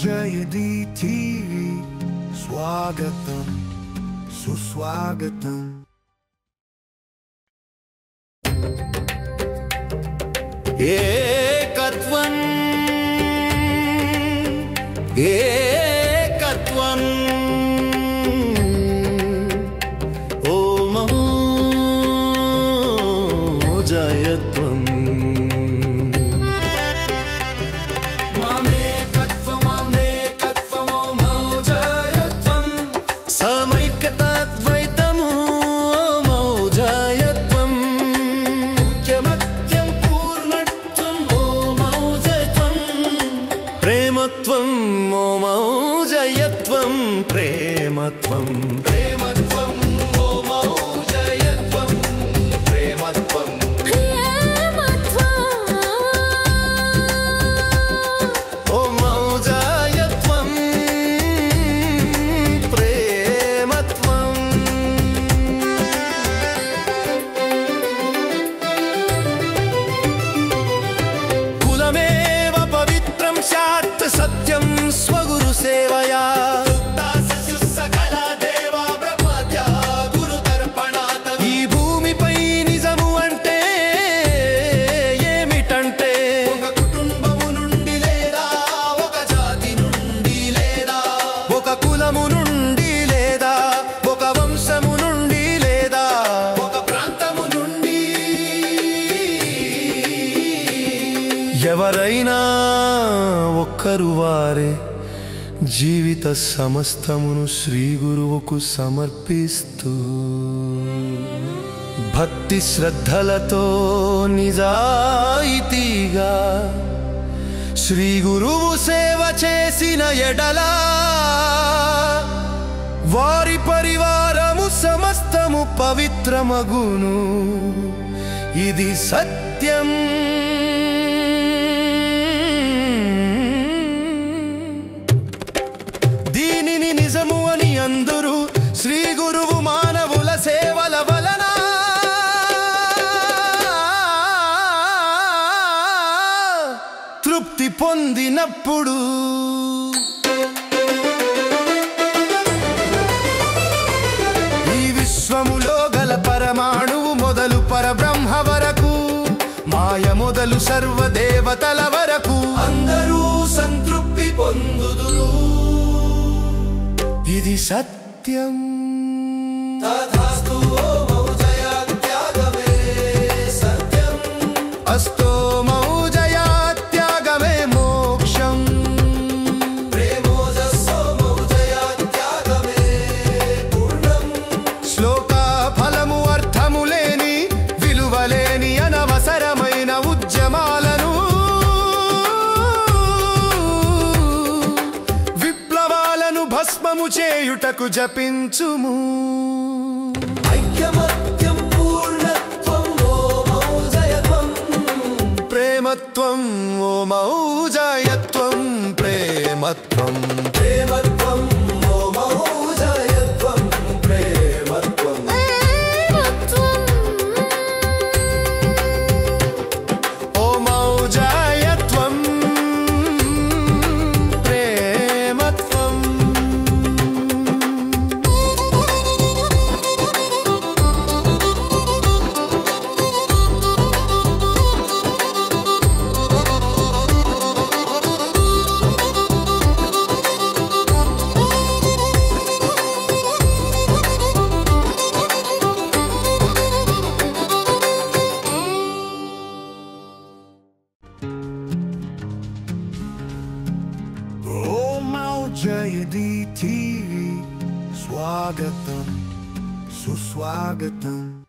జయది TV స్వాగతం సుస్వాగతం ఏకత్వం ఏకత్వం ఓం జయత్వం సమైక్యతాద్వైతము మౌజయత్వం ముఖ్యమత్యం పూర్ణత్వం మౌజయత్వం ప్రేమత్వం మౌజయత్వం ప్రేమత్వం ప్రేమత్వం మౌజయత్వం ప్రేమత్వం సత్యం స్వగురు సేవయా ఈ భూమిపై నిజము అంటే ఏమిటంటే ఒక కుటుంబము నుండి లేదా ఒక జాతి నుండి లేదా ఒక కులము నుండి లేదా ఒక వంశము నుండి లేదా ఒక ప్రాంతము నుండి ఎవరైనా ఒక్కరు వారే జీవిత సమస్తమును శ్రీ గురువుకు సమర్పిస్తూ భక్తి శ్రద్ధలతో నిజాయితీగా శ్రీ గురువు సేవ చేసిన ఎడలా వారి పరివారము సమస్తము పవిత్రమగును. ఇది సత్యం. దీనిని నిజము అని అందరూ శ్రీ గురువు మానవుల సేవల వలన తృప్తి పొందినప్పుడు ఈ విశ్వములో గల పరమాణువు మొదలు పరబ్రహ్మ వరకు, మాయ మొదలు సర్వదేవతల వరకు అందరూ సంతృప్తి పొందుదురు. ఇది సత్యం. తథాస్తు మౌజయాత్యాగమే సత్యం. అస్తో మౌజయాత్యాగమే మోక్షం. ప్రేమోజస్సో మౌజయాత్యాగమే పూర్ణం. శ్లోక ఫలము అర్థము లేని విలువలేని అనవసరమైన ఉద్యమాలను భస్మము చేయుటకు జపించుము. ఐక్యమత్యం పూర్ణత్వం ఓ మౌజయత్వం ప్రేమత్వం ఓ మౌజయత్వం ప్రేమత్వం ప్రేమత్వం ఓ మౌజయత్వం ప్రేమత్వం ఓ మౌజయత్వం జయది టీవీ స్వాగతం సుస్వాగతం.